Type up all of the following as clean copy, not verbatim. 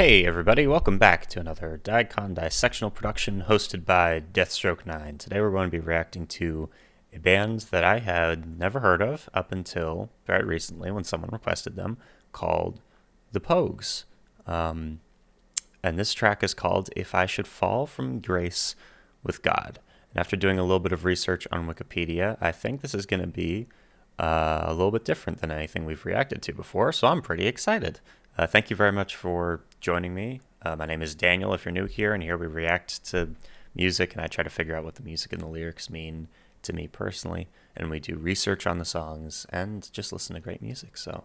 Hey everybody, welcome back to another dicondissectional production hosted by Deathstroke9. Today we're going to be reacting to a band that I had never heard of up until very recently when someone requested them, called the Pogues. And this track is called If I Should Fall from Grace with God. And after doing a little bit of research on Wikipedia, I think this is going to be a little bit different than anything we've reacted to before, so I'm pretty excited. Thank you very much for joining me. My name is Daniel if you're new here, and here we react to music, and I try to figure out what the music and the lyrics mean to me personally, and we do research on the songs and just listen to great music. So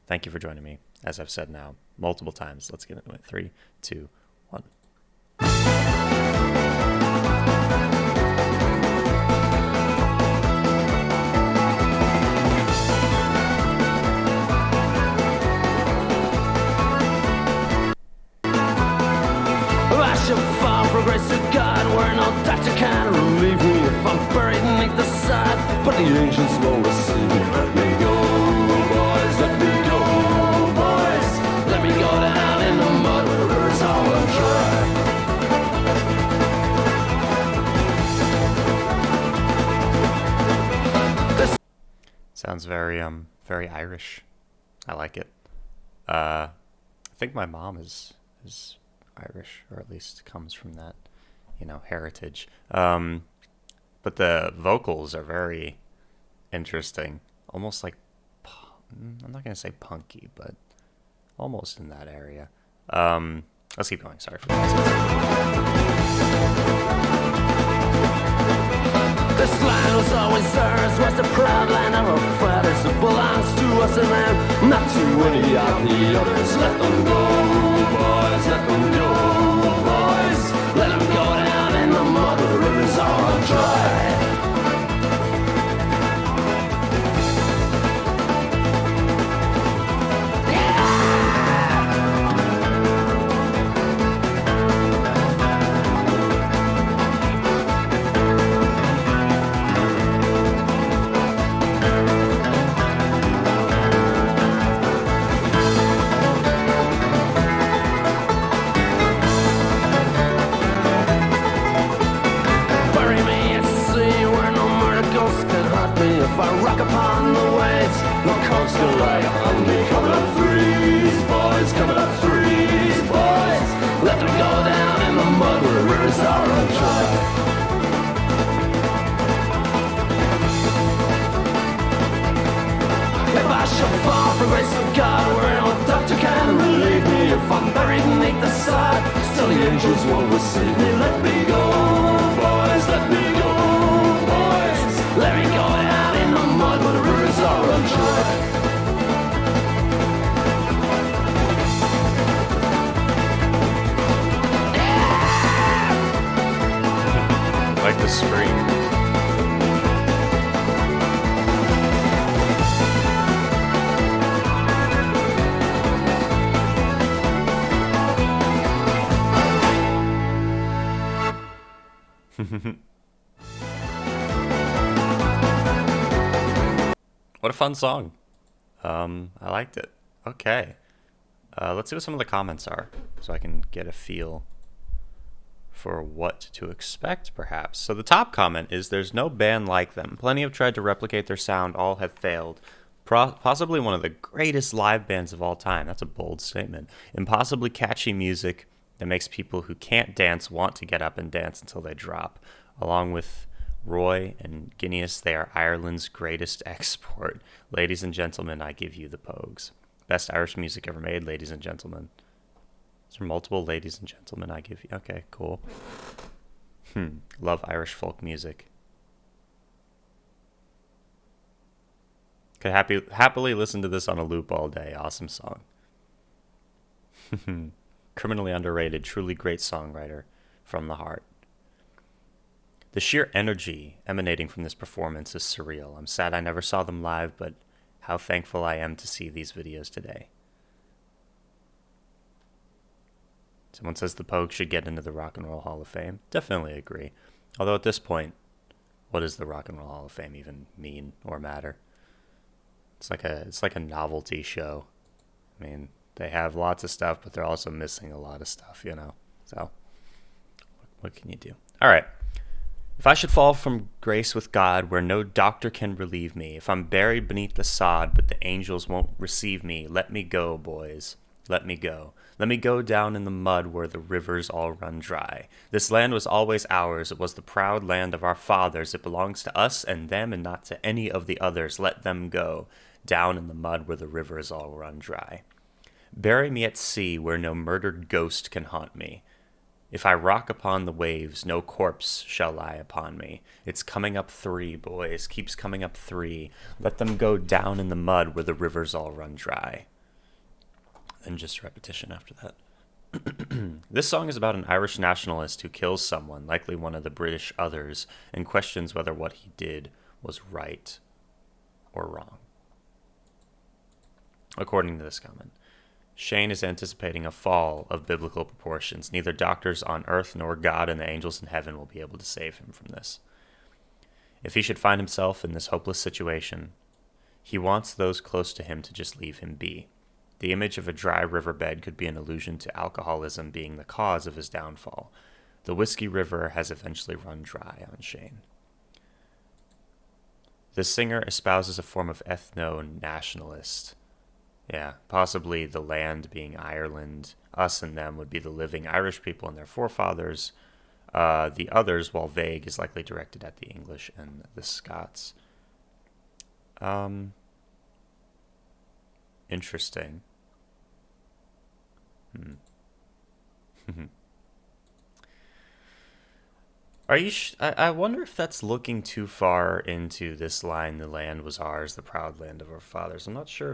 thank you for joining me, as I've said now multiple times. Let's get into it. 3, 2, 1. Grace of God, where no doctor can relieve me if I'm buried beneath the side. But the angels will receive me. Let me go, boys, let me go, boys. Let me go down in the mud where the rivers all dry. Sounds very Irish. I like it. I think my mom is Irish, or at least comes from that, heritage. But the vocals are very interesting, almost like, I'm not gonna say punky, but almost in that area. Let's keep going. Sorry for that. This land was always ours, was the proud land of our fathers. It belongs to us and them, not to any of the others. Let them go, boys, let them go, boys. Let them go down in the mud where the rivers are dry. If I rock upon the waves, no coast can lie on me. Coming up threes, boys, coming up threes, boys. Let them go down in the mud where the rivers are dry. If I should fall from grace of God, where no doctor can relieve me, if I'm buried beneath the sod, still the angels won't receive me. Let me go, boys, let me go, boys. Let me go down in the mud where the rivers are dry. Like the scream. What a fun song. I liked it. Okay. Let's see what some of the comments are so I can get a feel for what to expect, perhaps. So the top comment is, there's no band like them. Plenty have tried to replicate their sound. All have failed. Possibly one of the greatest live bands of all time. That's a bold statement. Impossibly catchy music that makes people who can't dance want to get up and dance until they drop. Along with Roy and Guinness, they are Ireland's greatest export. Ladies and gentlemen, I give you the Pogues. Best Irish music ever made, ladies and gentlemen. Is there multiple ladies and gentlemen I give you? Okay, cool. Love Irish folk music. Could happily listen to this on a loop all day. Awesome song. Criminally underrated, truly great songwriter from the heart. The sheer energy emanating from this performance is surreal. I'm sad I never saw them live, but how thankful I am to see these videos today. Someone says the Pogues should get into the Rock and Roll Hall of Fame. Definitely agree. Although at this point, what does the Rock and Roll Hall of Fame even mean or matter? It's like a novelty show. I mean, They have lots of stuff, but they're also missing a lot of stuff, you know? So, what can you do? All right. If I should fall from grace with God where no doctor can relieve me, if I'm buried beneath the sod but the angels won't receive me, let me go, boys. Let me go. Let me go down in the mud where the rivers all run dry. This land was always ours. It was the proud land of our fathers. It belongs to us and them and not to any of the others. Let them go down in the mud where the rivers all run dry. Bury me at sea where no murdered ghost can haunt me. If I rock upon the waves, no corpse shall lie upon me. It's coming up 3, boys, keeps coming up 3. Let them go down in the mud where the rivers all run dry. And just repetition after that. This song is about an Irish nationalist who kills someone, likely one of the British others, and questions whether what he did was right or wrong. According to this comment, Shane is anticipating a fall of biblical proportions. Neither doctors on earth nor God and the angels in heaven will be able to save him from this. If he should find himself in this hopeless situation, he wants those close to him to just leave him be. The image of a dry riverbed could be an allusion to alcoholism being the cause of his downfall. The whiskey river has eventually run dry on Shane. The singer espouses a form of ethno-nationalist. Yeah, possibly the land being Ireland. Us and them would be the living Irish people and their forefathers. The others, while vague, is likely directed at the English and the Scots. Interesting. Are you? I wonder if that's looking too far into this line. The land was ours, the proud land of our fathers. I'm not sure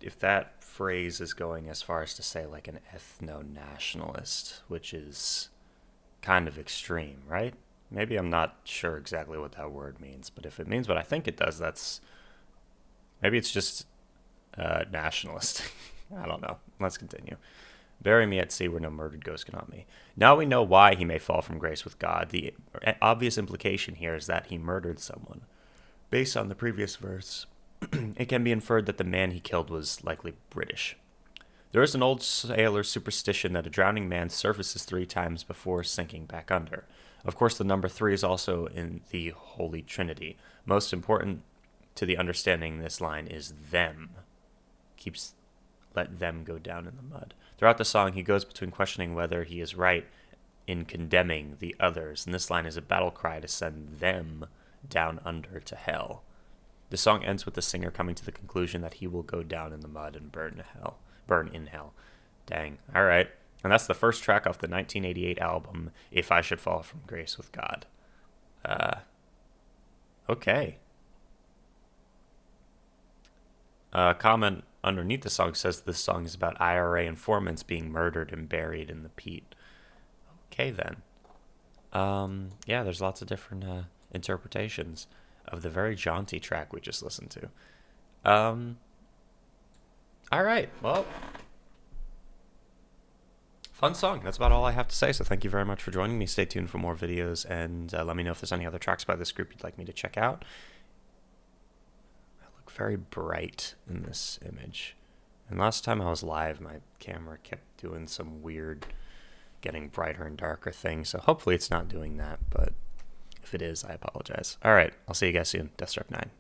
if that phrase is going as far as to say like an ethno-nationalist, which is kind of extreme, right? Maybe I'm not sure exactly what that word means, but if it means what I think it does, maybe it's just nationalist. I don't know. Let's continue. Bury me at sea where no murdered ghost can haunt me. Now we know why he may fall from grace with God. The obvious implication here is that he murdered someone. Based on the previous verse, it can be inferred that the man he killed was likely British. There is an old sailor superstition that a drowning man surfaces 3 times before sinking back under. Of course, the number 3 is also in the Holy Trinity. Most important to the understanding this line is them. Let them go down in the mud. Throughout the song, he goes between questioning whether he is right in condemning the others, and this line is a battle cry to send them down under to hell. The song ends with the singer coming to the conclusion that he will go down in the mud and burn in hell. Dang. All right. And that's the first track off the 1988 album, If I Should Fall from Grace with God. Okay. Comment underneath the song says this song is about IRA informants being murdered and buried in the peat. Okay, then. Yeah, there's lots of different interpretations of the very jaunty track we just listened to. All right, well, fun song. That's about all I have to say, so thank you very much for joining me. Stay tuned for more videos, and let me know if there's any other tracks by this group you'd like me to check out. I look very bright in this image. And last time I was live, my camera kept doing some weird getting brighter and darker thing, so hopefully it's not doing that, but if it is, I apologize. All right, I'll see you guys soon. Deathstroke 9.